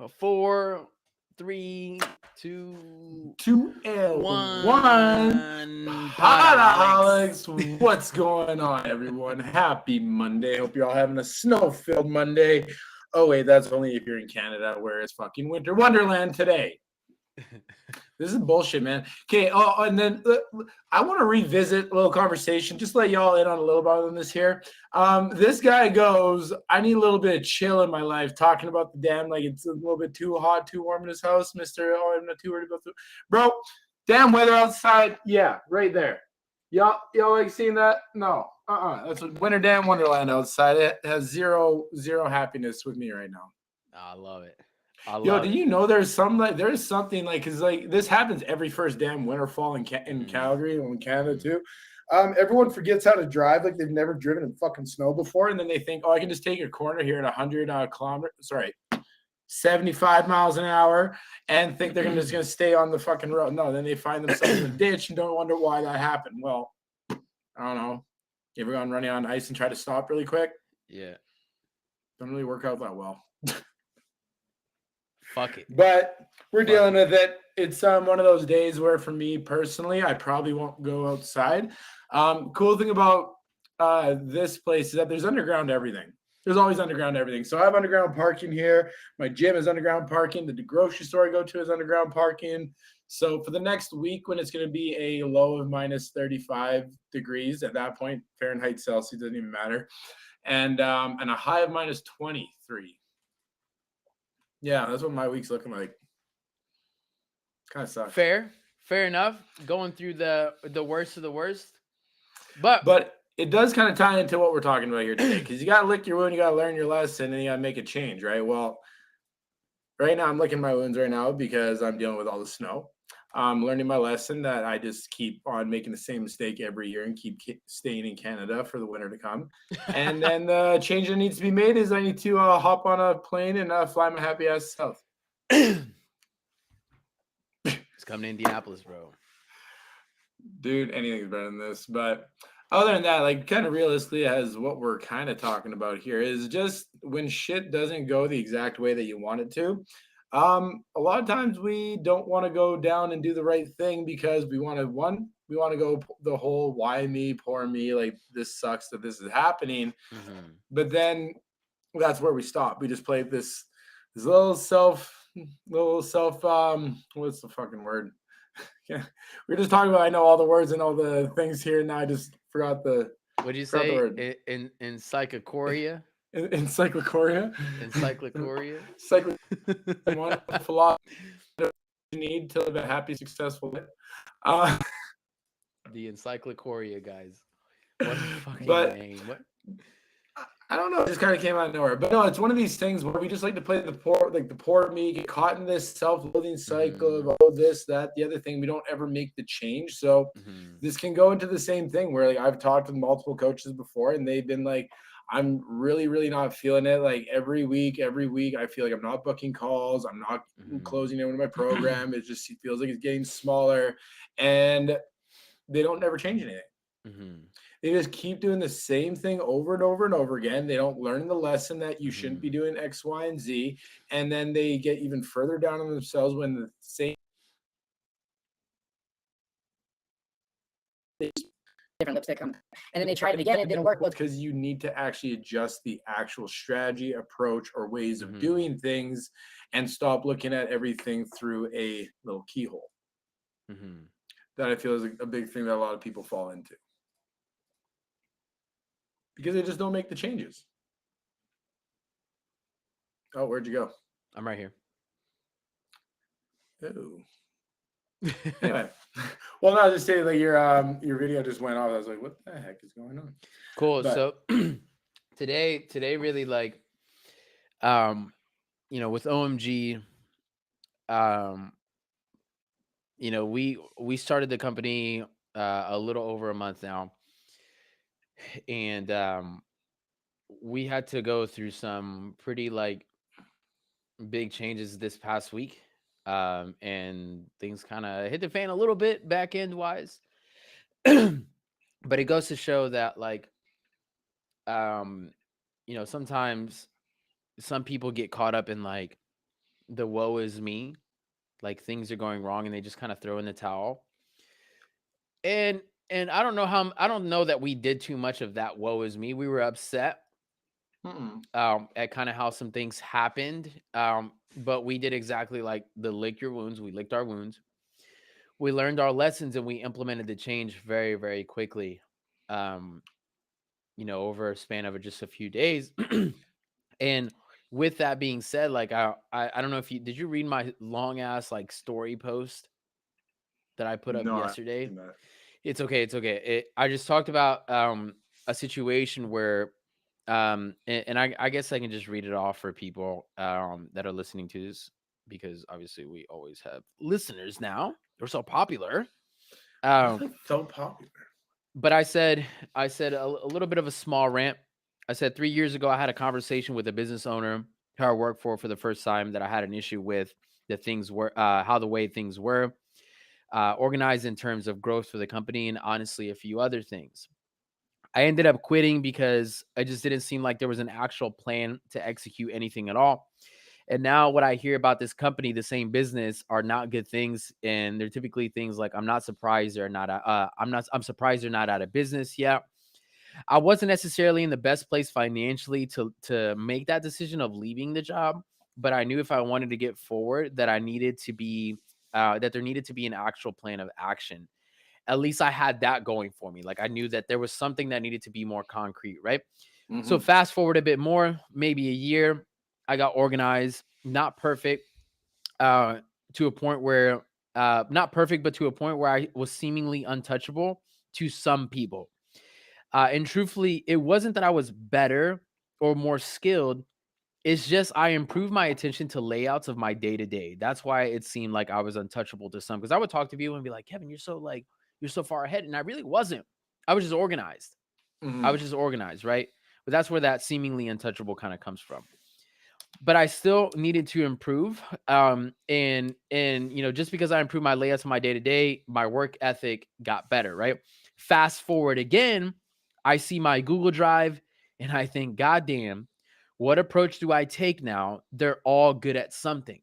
4, 3, 2, 2L1 1. Pod-A-Holics. Pod-A-Holics. What's going on, everyone? Happy Monday. Hope you're all having a snow-filled Monday. Oh, wait, that's only if you're in Canada where it's fucking winter wonderland today. This is bullshit, man. Okay, and then I want to revisit a little conversation, just let y'all in on a little bit on this here. This guy goes, I need a little bit of chill in my life, talking about the damn, like it's a little bit too hot, too warm in his house, Mr. Oh, I'm not too worried about the bro. Damn weather outside. Yeah, right there. Y'all like seeing that? No. That's a winter damn wonderland outside. It has zero happiness with me right now. I love it. I Yo, love do it. you know there's something like because like this happens every first damn winter fall in Calgary and in Canada too. Everyone forgets how to drive like they've never driven in fucking snow before, and then they think, oh, I can just take a corner here at 100 kilometers. Sorry, 75 miles an hour, and think they're just gonna stay on the fucking road. No, then they find themselves in a ditch and don't wonder why that happened. Well, I don't know. You ever gone running on ice and try to stop really quick? Yeah. Don't really work out that well. Fuck it. But we're dealing with it. It's one of those days where, for me personally, I probably won't go outside. Cool thing about this place is that there's underground everything. There's always underground everything. So I have underground parking here. My gym is underground parking. The grocery store I go to is underground parking. So for the next week, when it's going to be a low of minus 35 degrees, at that point, Fahrenheit, Celsius, doesn't even matter, and a high of minus 23. Yeah, that's what my week's looking like. Kind of sucks. Fair enough. Going through the worst of the worst. But it does kind of tie into what we're talking about here today, because you got to lick your wound, you got to learn your lesson, and you got to make a change, right? Well, right now I'm licking my wounds right now because I'm dealing with all the snow. I'm learning my lesson that I just keep on making the same mistake every year and keep staying in Canada for the winter to come. And then the change that needs to be made is I need to hop on a plane and fly my happy ass south. It's coming to Indianapolis, bro. Dude, anything's better than this. But other than that, like kind of realistically, as what we're kind of talking about here is just when shit doesn't go the exact way that you want it to. A lot of times we don't want to go down and do the right thing because we want to go the whole why me, poor me, like this sucks that this is happening. Mm-hmm. But then that's where we stop. We just play this little self what's the fucking word? Yeah, we're just talking about. I know all the words and all the things here. Now I just forgot the. What'd you say? In encyclopedia? Encyclopedia. Encyclopedia. One philosophy you need to live a happy, successful life. The encyclopedia, guys. What a fucking name! What? I don't know. It just kind of came out of nowhere. But no, it's one of these things where we just like to play the poor me, get caught in this self-loathing cycle of this, that, the other thing. We don't ever make the change. So this can go into the same thing where like I've talked with multiple coaches before and they've been like, I'm really, really not feeling it. Like every week, I feel like I'm not booking calls. I'm not closing in with my program. It just feels like it's getting smaller and they don't never change anything. They just keep doing the same thing over and over and over again. They don't learn the lesson that you shouldn't be doing X, Y, and Z. And then they get even further down on themselves when the same different lipstick and then they tried it again, it didn't work. Well, because you need to actually adjust the actual strategy, approach, or ways of doing things and stop looking at everything through a little keyhole. That I feel is a big thing that a lot of people fall into. Because they just don't make the changes. Oh, where'd you go? I'm right here. Oh. Anyway, well, no, just say like your video just went off. I was like, what the heck is going on? Cool. But, so today really like, with OMG, we started the company a little over a month now. And we had to go through some pretty like big changes this past week, and things kind of hit the fan a little bit back end wise. But it goes to show that like sometimes some people get caught up in like the woe is me, like things are going wrong and they just kind of throw in the towel. And I don't know I don't know that we did too much of that woe is me. We were upset Mm-mm. at kind of how some things happened. But we did exactly like the lick your wounds. We licked our wounds. We learned our lessons and we implemented the change very, very quickly. Um, over a span of just a few days. And with that being said, like I don't know if you did you read my long ass like story post that I put up No, I yesterday? haven't seen that. It's okay. It's okay. I just talked about a situation where, and I guess I can just read it off for people that are listening to this because obviously we always have listeners now. We're so popular. That's Um, like so popular. but I said a little bit of a small rant. I said 3 years ago I had a conversation with a business owner who I worked for the first time that I had an issue with the things were how the way things were organized in terms of growth for the company and honestly a few other things. I ended up quitting because I just didn't seem like there was an actual plan to execute anything at all. And now what I hear about this company, the same business, are not good things, and they're typically things like I'm not surprised they're not. I'm surprised they're not out of business yet. I wasn't necessarily in the best place financially to make that decision of leaving the job, but I knew if I wanted to get forward that I needed to be that there needed to be an actual plan of action. At least I had that going for me. Like I knew that there was something that needed to be more concrete, right? So Mm-hmm. fast forward a bit more, maybe a year, I got organized, not perfect, uh, to a point where not perfect, but to a point where I was seemingly untouchable to some people. And truthfully, it wasn't that I was better or more skilled. It's just I improved my attention to layouts of my day to day. That's why it seemed like I was untouchable to some. Because I would talk to people and be like, Kevin, you're so far ahead. And I really wasn't. I was just organized. I Mm-hmm. was just organized, right? But that's where that seemingly untouchable kind of comes from. But I still needed to improve. And just because I improved my layouts of my day to day, my work ethic got better, right? Fast forward again, I see my Google Drive and I think, God damn, what approach do I take now? They're all good at something.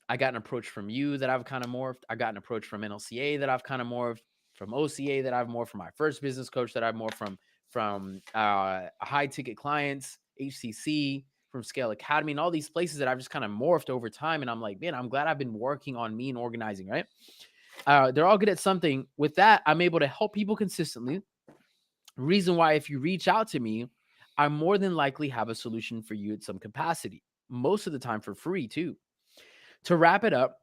I got an approach from you that I've kind of morphed. I got an approach from NLCA that I've kind of morphed, from OCA that I've morphed, from my first business coach that I've morphed from high ticket clients, HCC, from Scale Academy, and all these places that I've just kind of morphed over time. And I'm like, man, I'm glad I've been working on me and organizing, right? They're all good at something. With that, I'm able to help people consistently. Reason why, if you reach out to me, I more than likely have a solution for you at some capacity, most of the time for free too. To wrap it up,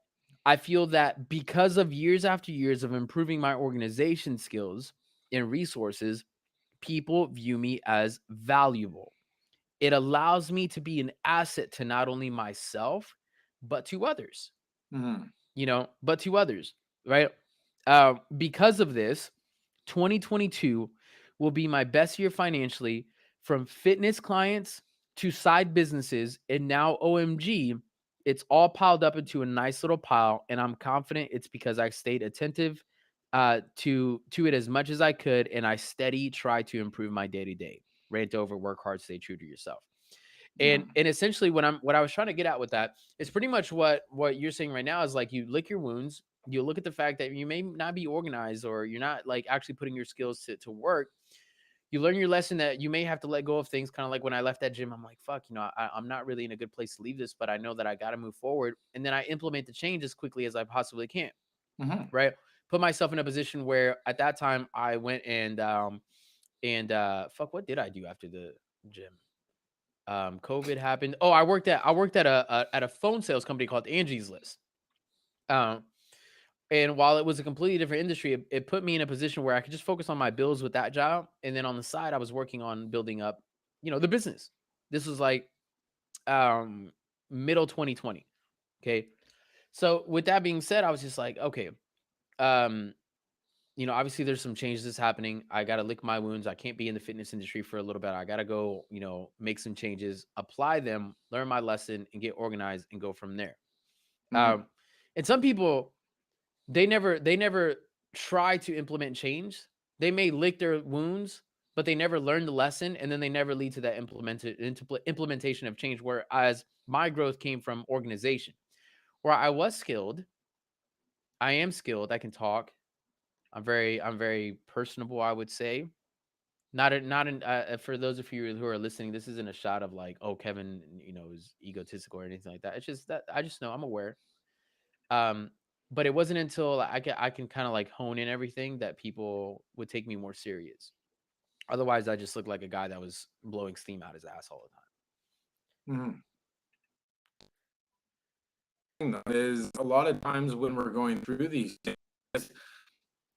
I feel that because of years after years of improving my organization skills and resources, people view me as valuable. It allows me to be an asset to not only myself, but to others, Mm-hmm. but to others, right? Because of this, 2022 will be my best year financially, from fitness clients to side businesses. And now, OMG, it's all piled up into a nice little pile. And I'm confident it's because I stayed attentive to it as much as I could. And I steady try to improve my day to day. Rant over, work hard, stay true to yourself. Yeah. And essentially what I was trying to get at with that is pretty much what you're saying right now is like you lick your wounds, you look at the fact that you may not be organized or you're not like actually putting your skills to work. You learn your lesson that you may have to let go of things, kind of like when I left that gym. I'm like, fuck, I'm not really in a good place to leave this, but I know that I got to move forward. And then I implement the change as quickly as I possibly can, Mm-hmm. right? Put myself in a position where at that time I went and fuck, what did I do after the gym? COVID happened. Oh, I worked at a phone sales company called Angie's List. Um, and while it was a completely different industry, it put me in a position where I could just focus on my bills with that job, and then on the side, I was working on building up, the business. This was like um middle 2020. Okay, so with that being said, I was just like, okay, um, obviously there's some changes that's happening. I got to lick my wounds. I can't be in the fitness industry for a little bit. I got to go, make some changes, apply them, learn my lesson, and get organized and go from there. Mm-hmm. Um, and some people, they never try to implement change. They may lick their wounds, but they never learn the lesson, and then they never lead to that implementation of change. Whereas my growth came from organization. where I was skilled. I am skilled. I can talk. I'm very personable, I would say. Not for those of you who are listening, this isn't a shot of like, oh, Kevin, is egotistical or anything like that. It's just that I just know I'm aware. Um, but it wasn't until I can kind of like hone in everything that people would take me more serious. Otherwise, I just looked like a guy that was blowing steam out his ass all Mhm. Is a lot of times when we're going through these things,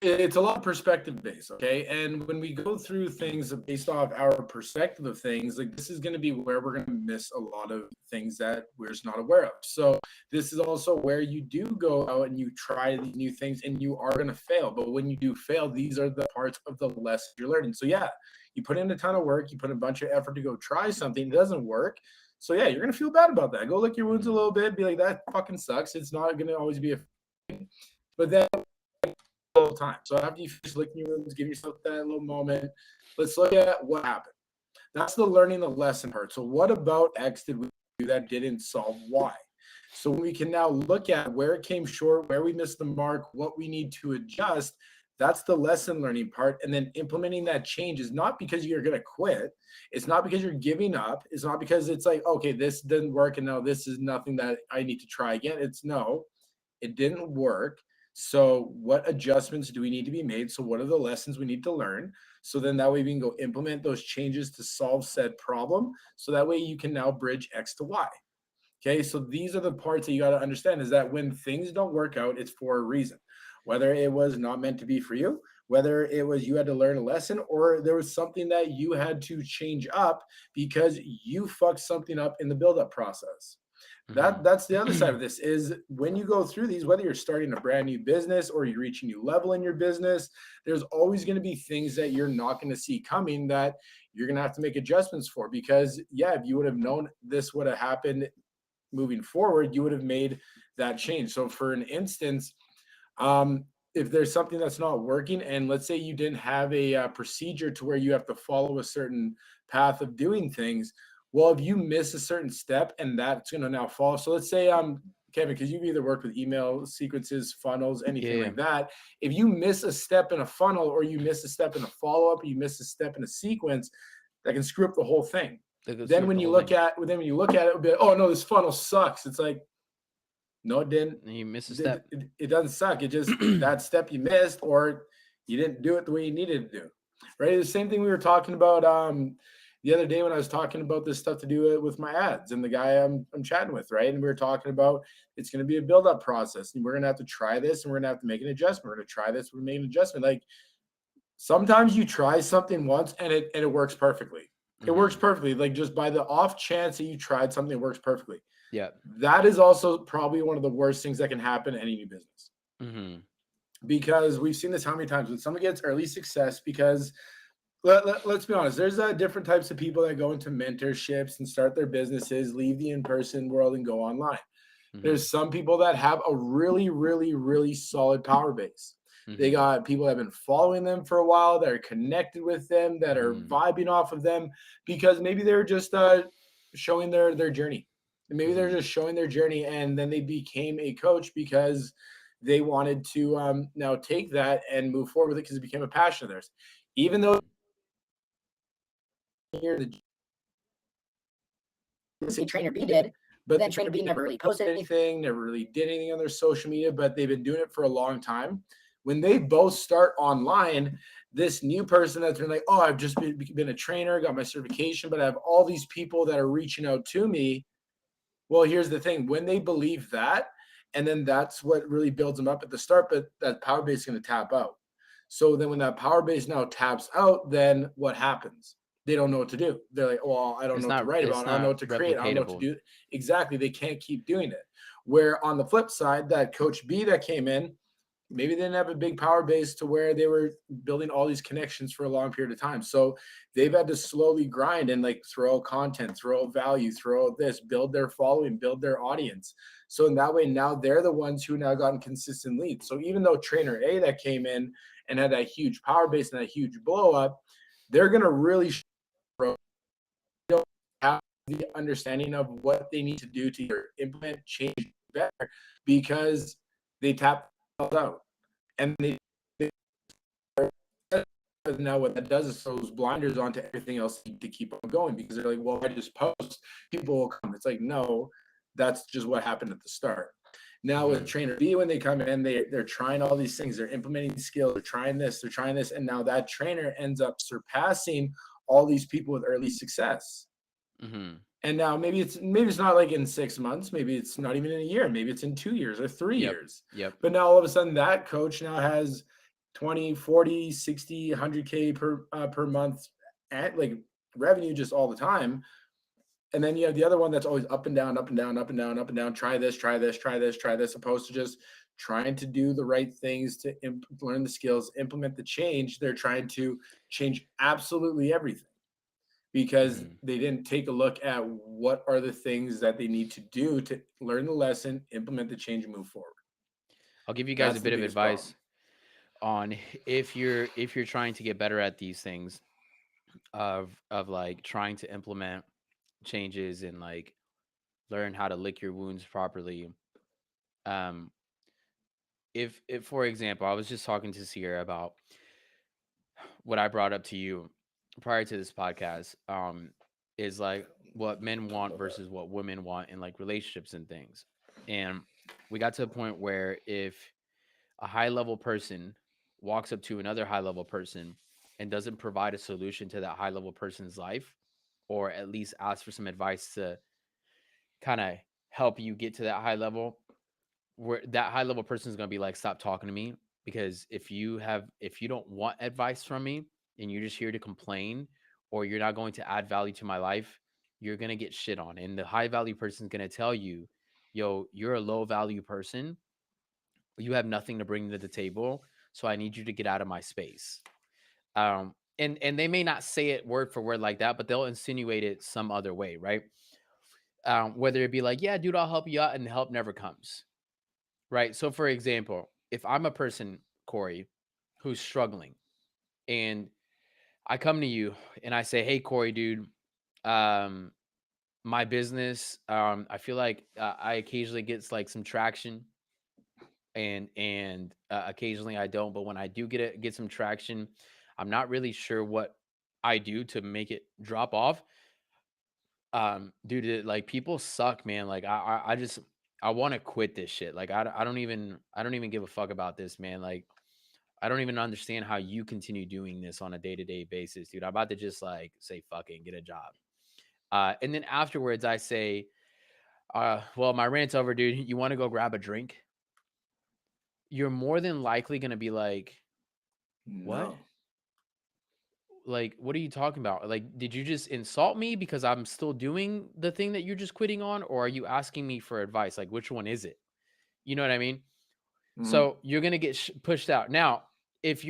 it's a lot of perspective based, okay? And when we go through things based off our perspective of things, like this is going to be where we're going to miss a lot of things that we're just not aware of. So this is also where you do go out and you try these new things and you are going to fail. But when you do fail, these are the parts of the lesson you're learning. So yeah, you put in a ton of work, you put a bunch of effort to go try something, it doesn't work. So yeah, you're going to feel bad about that. Go lick your wounds a the little bit, be like, that fucking sucks. It's not going to always be a, but then all the time. So after you finish licking your wounds, give yourself that little moment. Let's look at what happened. That's the learning the lesson part. So what about X did we do that didn't solve Y? So we can now look at where it came short, where we missed the mark, what we need to adjust. That's the lesson learning part. And then implementing that change is not because you're going to quit. It's not because you're giving up. It's not because it's like, okay, this didn't work and now this is nothing that I need to try again. It's no, it didn't work. So, what adjustments do we need to be made? So, what are the lessons we need to learn? So then that way we can go implement those changes to solve said problem. So that way you can now bridge X to Y. Okay. So these are the parts that you got to understand is that when things don't work out, it's for a reason. Whether it was not meant to be for you, whether it was you had to learn a lesson, or there was something that you had to change up because you fucked something up in the build-up process. That's the other side of this is when you go through these, whether you're starting a brand new business or you reach a new level in your business, there's always going to be things that you're not going to see coming that you're going to have to make adjustments for. Because yeah, if you would have known this would have happened moving forward, you would have made that change. So for an instance, if there's something that's not working, and let's say you didn't have a procedure to where you have to follow a certain path of doing things, well, if you miss a certain step and that's going to now fall. So let's say, Kevin, because you've either worked with email sequences, funnels, anything yeah, like that. If you miss a step in a funnel, or you miss a step in a follow up, or you miss a step in a sequence, that can screw up the whole thing. they go Then through when the you whole look thing. at, then when you look at it, it'll be like, oh no, this funnel sucks. It's like, no, it didn't. And you miss a It, step. it, it doesn't suck. It just that step you missed, or you didn't do it the way you needed to do. Right. The same thing we were talking about the other day when I was talking about this stuff to do with my ads and the guy I'm chatting with, right? And we were talking about it's going to be a build up process, and we're going to have to try this, and we're going to have to make an adjustment. We're going to try this, we're making an adjustment. Like sometimes you try something once and it works perfectly. It works perfectly. Like just by the off chance that you tried something, it works perfectly. Yeah. That is also probably one of the worst things that can happen in any new business, because we've seen this how many times when someone gets early success. Because let's be honest, there's different types of people that go into mentorships and start their businesses, leave the in-person world and go online. There's some people that have a really, really, really solid power base. They got people that have been following them for a while, that are connected with them, that are vibing off of them, because maybe they're just showing their journey. And maybe they're just showing their journey, and then they became a coach because they wanted to now take that and move forward with it because it became a passion of theirs. Even though you're the See, Trainer B did, but then Trainer B never really posted anything. anything, never really did anything on their social media, but they've been doing it for a long time. When they both start online, this new person that's been like, oh, I've just been a trainer, got my certification, but I have all these people that are reaching out to me. Well, here's the thing. When they believe that, and then that's what really builds them up at the start, but that power base is going to tap out. So then when that power base now taps out, then what happens? They don't know what to do. They're like, well, I don't know what to write about. I don't know what to create. I don't know what to do. Exactly. They can't keep doing it. Where on the flip side, that coach B that came in, maybe they didn't have a big power base to where they were building all these connections for a long period of time. So they've had to slowly grind and like throw out content, throw out value, throw out this, build their following, build their audience. So in that way, now they're the ones who now gotten consistent leads. So even though trainer A that came in and had that huge power base and that huge blow up, they're going to really have the understanding of what they need to do to either implement change better because they tap out. And now what that does is throws blinders onto everything else to keep on going, because they're like, well, if I just post, people will come. It's like, no, that's just what happened at the start. Now with trainer B, when they come in, they're trying all these things, they're implementing skills, they're trying this, and now that trainer ends up surpassing all these people with early success. And now maybe it's not like in 6 months, maybe it's not even in a year, maybe it's in 2 years or 3 years. But now all of a sudden that coach now has 20, 40, 60, 100K per month at like revenue just all the time. And then you have the other one that's always up and down, up and down, up and down, up and down. Try this, opposed to just trying to do the right things to learn the skills, implement the change. They're trying to change absolutely everything because they didn't take a look at what are the things that they need to do to learn the lesson, implement the change, and move forward. I'll give you guys a bit of advice on if you're trying to get better at these things of like trying to implement changes and like learn how to lick your wounds properly. If for example, I was just talking to Sierra about what I brought up to you prior to this podcast, is like what men want versus what women want in like relationships and things. And we got to a point where if a high level person walks up to another high level person and doesn't provide a solution to that high level person's life, or at least ask for some advice to kind of help you get to that high level, where that high level person is going to be like, stop talking to me, because if you don't want advice from me and you're just here to complain, or you're not going to add value to my life, you're going to get shit on. And the high value person is going to tell you, yo, you're a low value person, you have nothing to bring to the table, so I need you to get out of my space. And they may not say it word for word like that, but they'll insinuate it some other way, right? Whether it be like, yeah, dude, I'll help you out, and help never comes, right? So for example, if I'm a person, Corey, who's struggling, and I come to you and I say, hey, Corey, dude, my business, I feel like I occasionally get like some traction, and occasionally I don't, but when I do get some traction, I'm not really sure what I do to make it drop off. Dude, like people suck, man. Like I just I want to quit this shit. Like I don't even give a fuck about this, man. Like I don't even understand how you continue doing this on a day-to-day basis, dude. I'm about to just like say fuck it and get a job. And then afterwards I say, well, my rant's over, dude. You want to go grab a drink? You're more than likely gonna be like, what? No. Like, what are you talking about? Like, did you just insult me because I'm still doing the thing that you're just quitting on? Or are you asking me for advice? Like, which one is it? You know what I mean? So you're going to get pushed out. Now, if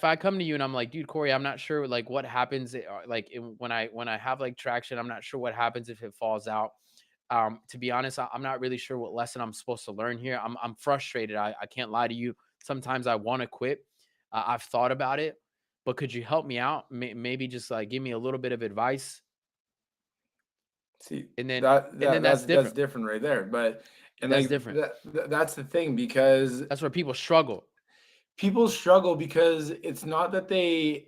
I come to you and I'm like, dude, Corey, I'm not sure like what happens. Like when I have like traction, I'm not sure what happens if it falls out. To be honest, I'm not really sure what lesson I'm supposed to learn here. I'm frustrated. I can't lie to you. Sometimes I want to quit. I've thought about it, but could you help me out? Maybe just like give me a little bit of advice. See, and then that's different right there. But and that's like different. That's the thing, because That's where people struggle. People struggle because it's not that they're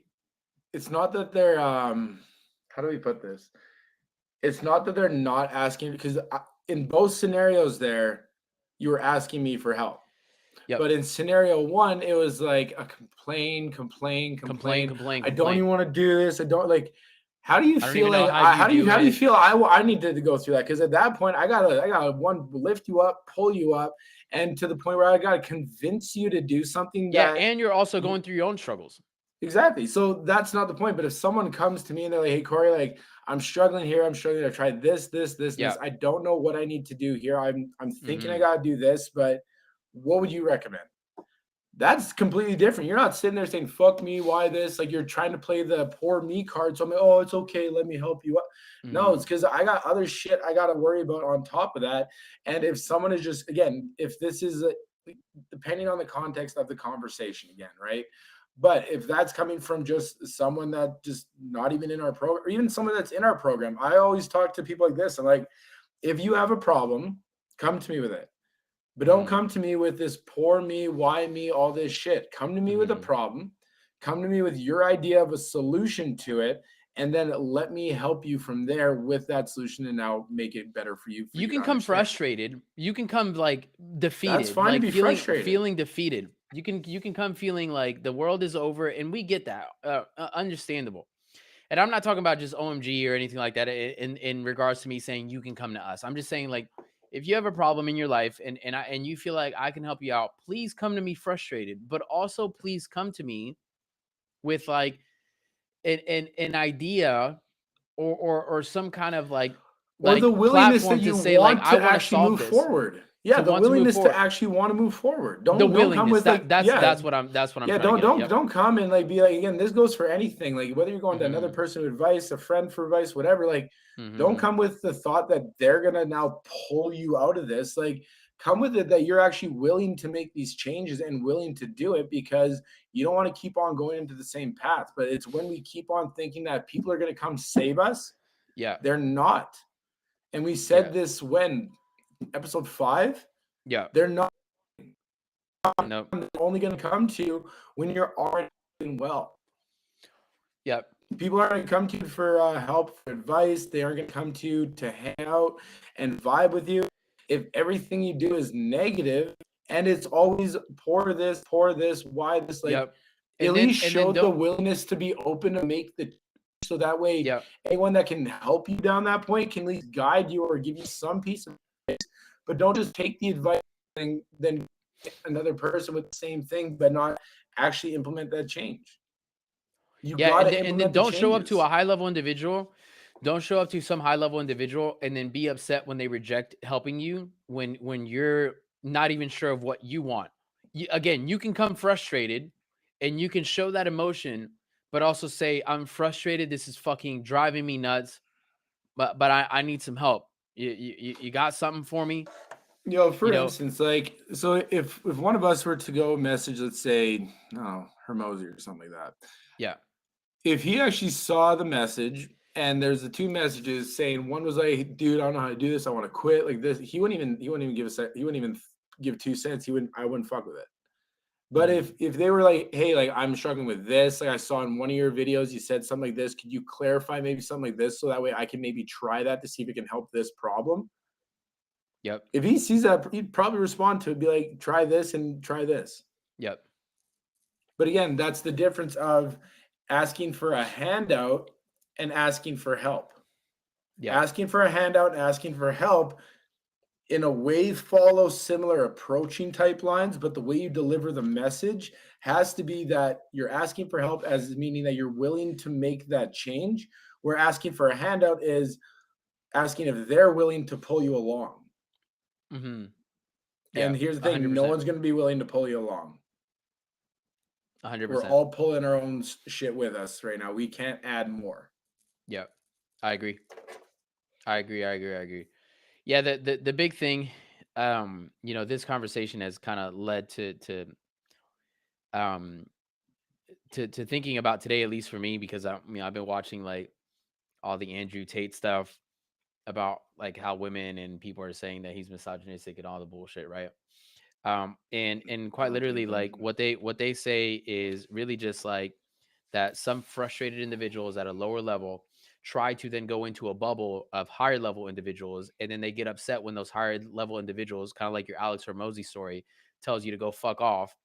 how do we put this? It's not that they're not asking, because in both scenarios there, you were asking me for help. Yep. But in scenario one, it was like a complain. I don't even want to do this. I don't like. How do you feel like? How do you feel? I need to go through that, because at that point, I gotta one, lift you up, pull you up, and to the point where I gotta convince you to do something. Yeah, and you're also going through your own struggles. Exactly. So that's not the point. But if someone comes to me and they're like, "Hey, Corey, like I'm struggling here. I'm struggling. I've tried this. I don't know what I need to do here. I'm thinking I gotta do this, but what would you recommend?" That's completely different. You're not sitting there saying, fuck me, why this? Like you're trying to play the poor me card. So I'm like, oh, it's okay, let me help you up. No, it's because I got other shit I got to worry about on top of that. And if someone is just, again, if this is depending on the context of the conversation again, right? But if that's coming from just someone that just not even in our program, or even someone that's in our program, I always talk to people like this. I'm like, if you have a problem, come to me with it. But don't come to me with this poor me, why me, all this shit. Come to me with a problem. Come to me with your idea of a solution to it, and then let me help you from there with that solution, and now make it better for you. You To can come understand. frustrated. You can come like That's defeated, fine to like be frustrated. feeling defeated. You can come feeling like the world is over, and we get that. Understandable. And I'm not talking about just OMG or anything like that in regards to me saying you can come to us. I'm just saying, like, if you have a problem in your life and you feel like I can help you out, please come to me frustrated, but also please come to me with like an idea or some kind of Or the willingness that platform to you say like want I to want to actually solve move this, forward. Yeah, to the want to move willingness to forward. actually want to move forward. The Don't come willingness with like that's what I'm yeah, trying to get at. Yep. don't come and like be like, again, this goes for anything. Like whether you're going to another Mm-hmm. person with advice, a friend for advice, whatever, like don't Mm-hmm. come with the thought that they're gonna now pull you out of this. Like come with it that you're actually willing to make these changes and willing to do it because you don't want to keep on going into the same path. But it's when we keep on thinking that people are gonna come save us, Yeah. they're not. And we Yeah. said this when episode 5, Yeah. they're not Nope. only going to come to you when you're already doing well. Yep. People aren't going to come to you for help, for advice. They aren't going to come to you to hang out and vibe with you. If everything you do is negative and it's always pour this, why this, like Yep. at least And then show the don't. willingness to be open to make the so that way Yep. anyone that can help you down that point can at least guide you or give you some piece of advice. But don't just take the advice and then another person with the same thing, but not actually implement that change. You Yeah, got to and then implement the don't show up to changes. a high level individual. Don't show up to some high level individual and then be upset when they reject helping you when you're not even sure of what you want. Again, you can come frustrated and you can show that emotion, but also say, I'm frustrated. This is fucking driving me nuts. But I need some help. You got something for me? For You know, instance, like, so if one of us were to go message, let's say, Hermosi or something like that, yeah. if he actually saw the message and there's the two messages saying one was like, dude, I don't know how to do this, I want to quit, like this, he wouldn't even give he wouldn't even give 2 cents. I wouldn't fuck with it. But Mhm. if they were like, hey, like I'm struggling with this, like I saw in one of your videos, you said something like this, could you clarify maybe something like this so that way I can maybe try that to see if it can help this problem? Yep. If he sees that, he'd probably respond to it, be like, try this and try this. Yep. But again, that's the difference of asking for a handout and asking for help. Yep. Asking for a handout and asking for help in a way follow similar approaching type lines, but the way you deliver the message has to be that you're asking for help as meaning that you're willing to make that change. Where asking for a handout is asking if they're willing to pull you along. Mhm. Yeah. And here's the thing, no 100%. one's going to be willing to pull you along. We're 100%. all pulling our own shit with us right now. We can't add more. Yeah, I agree. I agree. Yeah, the big thing, this conversation has kind of led um to thinking about today, at least for me, because I've been watching like all the Andrew Tate stuff about like how women and people are saying that he's misogynistic and all the bullshit, right? And quite literally, like what they say is really just like that some frustrated individuals at a lower level try to then go into a bubble of higher level individuals, and then they get upset when those higher level individuals, kind of like your Alex Hormozy story, tells you to go fuck off,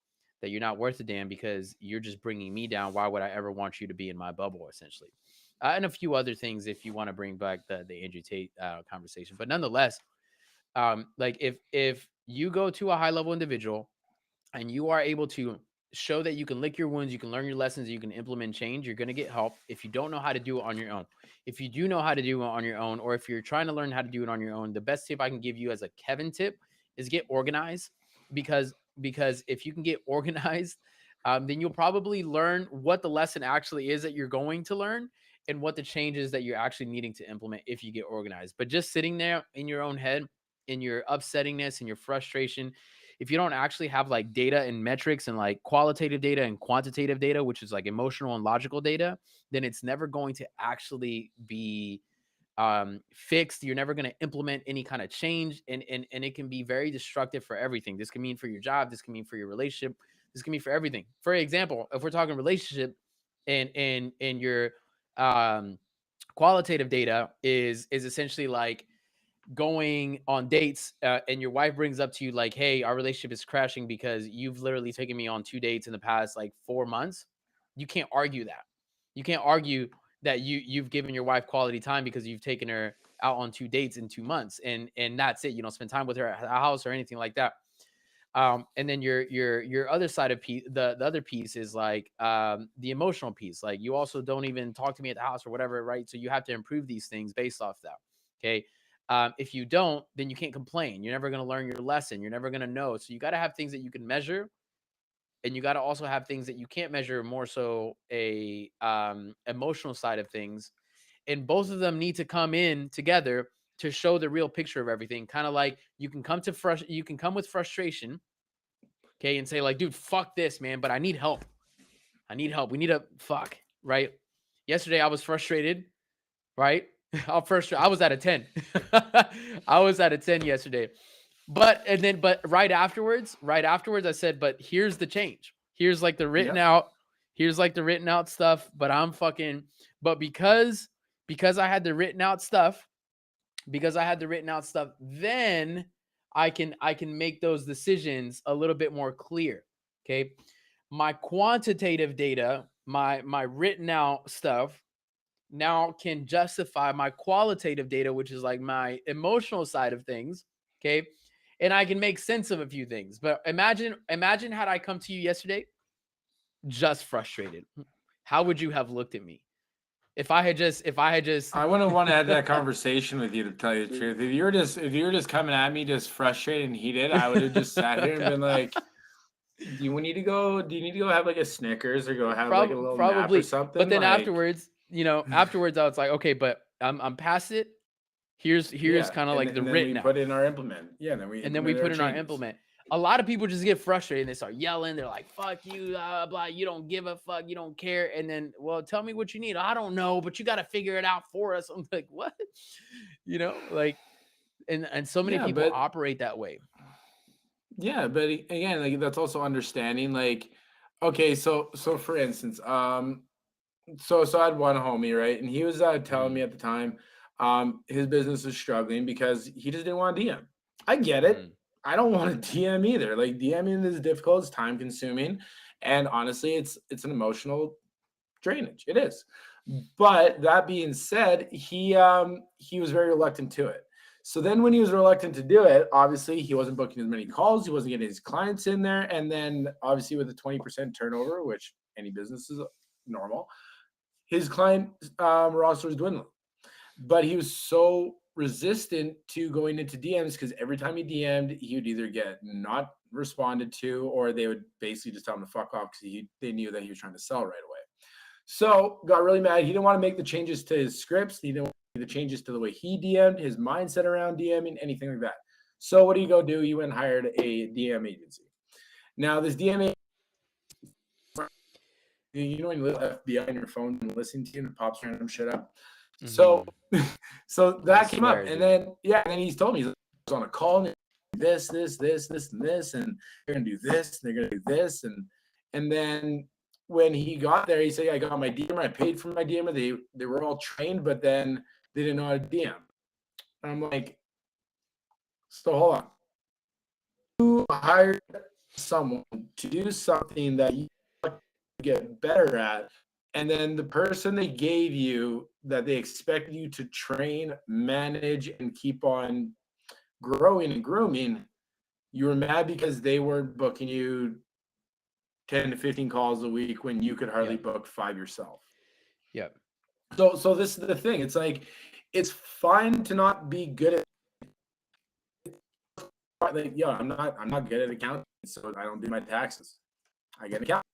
that you're not worth a damn because you're just bringing me down. Why would I ever want you to be in my bubble, essentially? And a few other things if you want to bring back the Andrew Tate conversation. But nonetheless, like if you go to a high level individual and you are able to show that you can lick your wounds, you can learn your lessons, you can implement change, you're going to get help. If you don't know how to do it on your own, if you do know how to do it on your own, or if you're trying to learn how to do it on your own, the best tip I can give you as a Kevin tip is get organized, because if you can get organized, then you'll probably learn what the lesson actually is that you're going to learn and what the changes that you're actually needing to implement if you get organized. But just sitting there in your own head, in your upsettingness and your frustration, if you don't actually have like data and metrics and like qualitative data and quantitative data, which is like emotional and logical data, then it's never going to actually be fixed. You're never going to implement any kind of change, and it can be very destructive for everything. This can mean for your job. This can mean for your relationship. This can mean for everything. For example, if we're talking relationship, and your um, qualitative data is essentially like going on dates, and your wife brings up to you like, hey, our relationship is crashing because you've literally taken me on 2 dates in the past like 4 months. You can't argue that. You can't argue that you've given your wife quality time because you've taken her out on 2 dates in 2 months, and that's it. You don't spend time with her at the house or anything like that. And then your other side of the other piece is like, the emotional piece. Like, you also don't even talk to me at the house or whatever, right? So you have to improve these things based off that. Okay. If you don't, then you can't complain. You're never going to learn your lesson. You're never going to know. So you got to have things that you can measure, and you got to also have things that you can't measure, more so a emotional side of things. And both of them need to come in together to show the real picture of everything. Kind of like, you can come with frustration, okay, and say like, dude, fuck this, man, but I need help. I need help. We need a fuck, right? Yesterday I was frustrated, right? I was at a 10. I was at a 10 yesterday. But right afterwards, I said, but here's the change. Here's like the written out, here's like the written out stuff, but I'm fucking, but because I had the written out stuff, then I can make those decisions a little bit more clear. Okay. My quantitative data, my written out stuff, now can justify my qualitative data, which is like my emotional side of things. Okay. And I can make sense of a few things. But imagine had I come to you yesterday just frustrated. How would you have looked at me? If I had just I wouldn't want to have that conversation with you, to tell you the truth. If you were just coming at me just frustrated and heated, I would have just sat here and been like, do you need to go have like a Snickers, or go have like a little nap or probably. something? But then Like, afterwards I was like, okay, but I'm past it. Here's yeah. kind of like the And then we written out. put in our implement. Yeah, and then we And then we implement our put in our changes. implement. A lot of people just get frustrated and they start yelling. They're like, fuck you, blah, blah, you don't give a fuck, you don't care. And then, well, tell me what you need. I don't know, but you got to figure it out for us. I'm like, what? Like, and so many Yeah, people but operate that way. again, like, that's also understanding. Like, okay, so for instance, so I had one homie, right? And he was telling Mm-hmm. me at the time, his business is struggling because he just didn't want to DM. I get it. Mm-hmm. I don't want to DM either. Like, DMing is difficult, it's time consuming, and honestly, it's an emotional drainage. It is. But that being said, he was very reluctant to it. So then when he was reluctant to do it, obviously he wasn't booking as many calls, he wasn't getting his clients in there, and then obviously with a 20% turnover, which any business is normal, his client roster was dwindling. But he was so resistant to going into DMs because every time he DM'd, he would either get not responded to, or they would basically just tell him to fuck off because they knew that he was trying to sell right away. So got really mad. He didn't want to make the changes to his scripts. He didn't want to make the changes to the way he DM'd, his mindset around DMing, anything like that. So what do you go do? He went and hired a DM agency. Now this DM agency, when you little FBI on your phone and listening to you and it pops random shit up. So Mm-hmm. so I that came up, swear, and dude. then he's told me he's on a call, and this, and this, and they're gonna do this, and they're gonna do this, and then when he got there, he said, I got my DMer, I paid for my DMer, they were all trained, but then they didn't know how to DM. And I'm like, so hold on. You hired someone to do something that you get better at, and then the person they gave you that they expected you to train, manage, and keep on growing and grooming, you were mad because they weren't booking you 10 to 15 calls a week when you could hardly Yep. book 5 yourself. Yep. So this is the thing. It's like, it's fine to not be good at, like, yo, I'm not good at accounting, so I don't do my taxes. I get an accountant,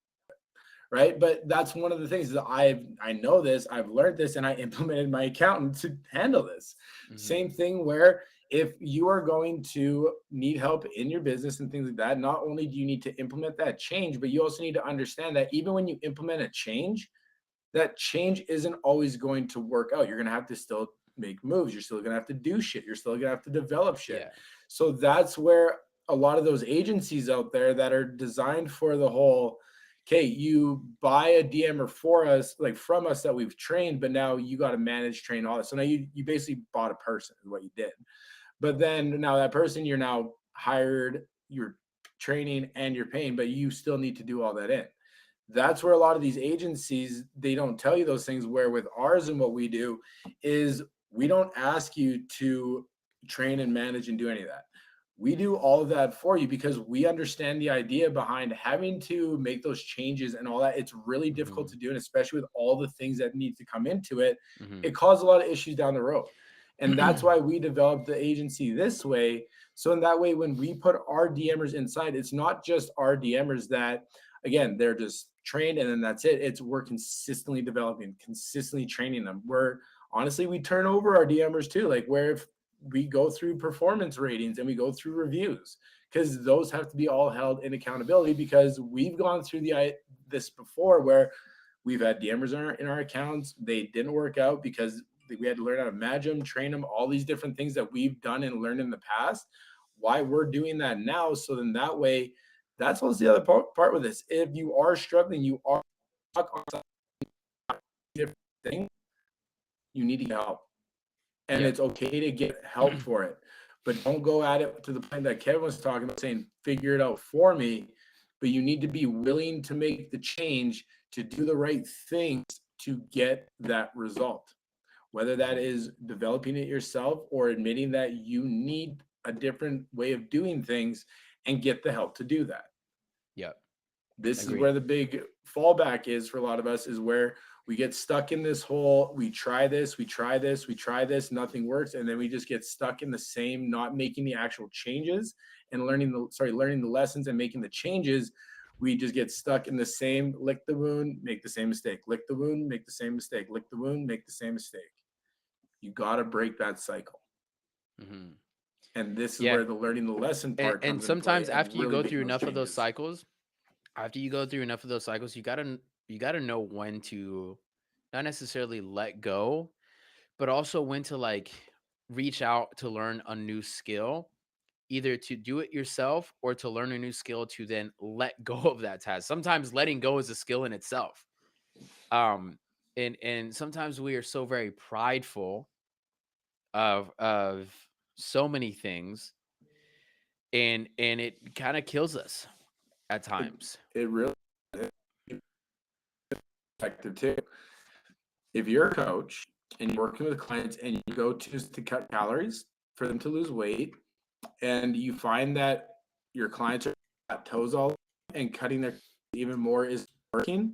right? But that's one of the things that I know this, I've learned this, and I implemented my accountant to handle this. Mm-hmm. Same thing where if you are going to need help in your business and things like that, not only do you need to implement that change, but you also need to understand that even when you implement a change, that change isn't always going to work out. You're going to have to still make moves. You're still going to have to do shit. You're still going to have to develop shit. Yeah. So that's where a lot of those agencies out there that are designed for the whole, okay, you buy a DMer for us, like from us that we've trained, but now you got to manage, train all that. So now you basically bought a person is what you did. But then now that person you're now hired, you're training and you're paying, but you still need to do all that in. That's where a lot of these agencies, they don't tell you those things, where with ours and what we do is we don't ask you to train and manage and do any of that. We do all of that for you because we understand the idea behind having to make those changes and all that. It's really difficult to do, and especially with all the things that need to come into it, it caused a lot of issues down the road. And that's why we developed the agency this way. So in that way, when we put our DMers inside, it's not just our DMers that, again, they're just trained and then that's it. It's we're consistently developing, consistently training them. We're honestly, we turn over our DMers too, like where if we go through performance ratings and we go through reviews, because those have to be all held in accountability, because we've gone through this before where we've had DMers in our accounts. They didn't work out because we had to learn how to manage them, train them, all these different things that we've done and learned in the past. Why we're doing that now. So then that way, that's what's the other part with this. If you are struggling, you are stuck on different thing, you need to get help. And it's okay to get help for it. But don't go at it to the point that Kevin was talking about, saying, figure it out for me. But you need to be willing to make the change, to do the right things to get that result. Whether that is developing it yourself or admitting that you need a different way of doing things and get the help to do that. Yep. This is where the big fallback is for a lot of us, is where we get stuck in this whole, we try this, nothing works. And then we just get stuck in the same, not making the actual changes and learning the lessons and making the changes. We just get stuck in the same, lick the wound, make the same mistake, lick the wound, make the same mistake, lick the wound, make the same mistake. You got to break that cycle. And this is where the learning the lesson part comes and sometimes into play, after you go through enough of those cycles, you gotta know when to not necessarily let go, but also when to like reach out to learn a new skill, either to do it yourself or to learn a new skill to then let go of that task. Sometimes letting go is a skill in itself. And sometimes we are so very prideful of so many things, and it kind of kills us at times. It really is effective too. If you're a coach and you're working with clients and you go to cut calories for them to lose weight, and you find that your clients are toes all and cutting their even more is working,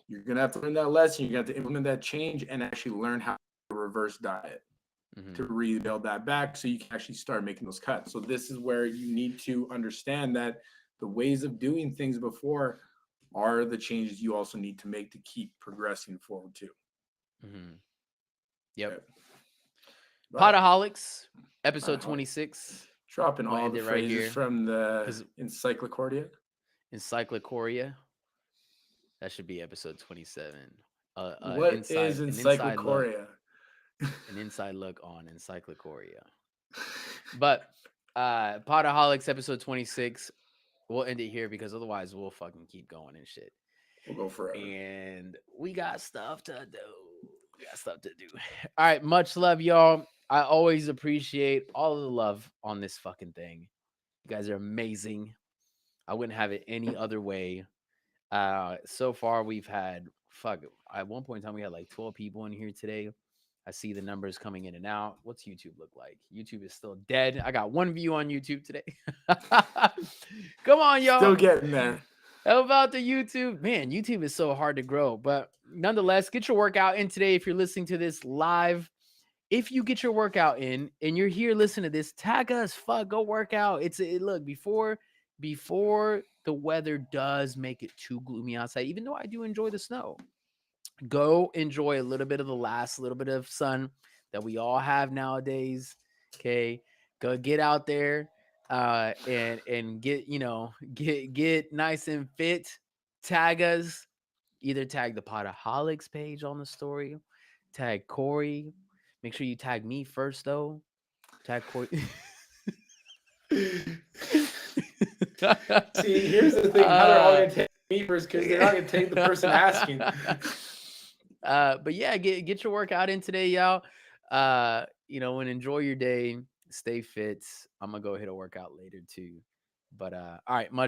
you're gonna have to learn that lesson. You're gonna have to implement that change and actually learn how to reverse diet to rebuild that back, so you can actually start making those cuts. So this is where you need to understand that the ways of doing things before are the changes you also need to make to keep progressing forward too. Yep. Pod-A-Holics, episode 26. Dropping all the phrases right from the encyclopedia. Encyclopedia. That should be episode 27. What is encyclopedia? An inside look on encyclopedia. But Pod-A-Holics, episode 26. We'll end it here because otherwise we'll fucking keep going and shit. We'll go forever. And we got stuff to do. All right. Much love, y'all. I always appreciate all of the love on this fucking thing. You guys are amazing. I wouldn't have it any other way. So far we've had at one point in time we had like 12 people in here today. I see the numbers coming in and out. What's YouTube look like? YouTube is still dead. I got 1 view on YouTube today. Come on, y'all. Still getting there. How about the YouTube? Man, YouTube is so hard to grow. But nonetheless, get your workout in today if you're listening to this live. If you get your workout in and you're here listening to this, tag us. Go work out. Look, before the weather does make it too gloomy outside, even though I do enjoy the snow, go enjoy a little bit of the last little bit of sun that we all have nowadays. Okay, go get out there and get nice and fit. Tag us. Either tag the Pod-A-Holics page on the story, tag Corey, Make sure you tag me first though. Tag Coy. See, here's the thing. Now they're all gonna take me first because they're not gonna take the person asking. But yeah, get your workout in today, y'all. And enjoy your day. Stay fit. I'm gonna go hit a workout later too. But all right, much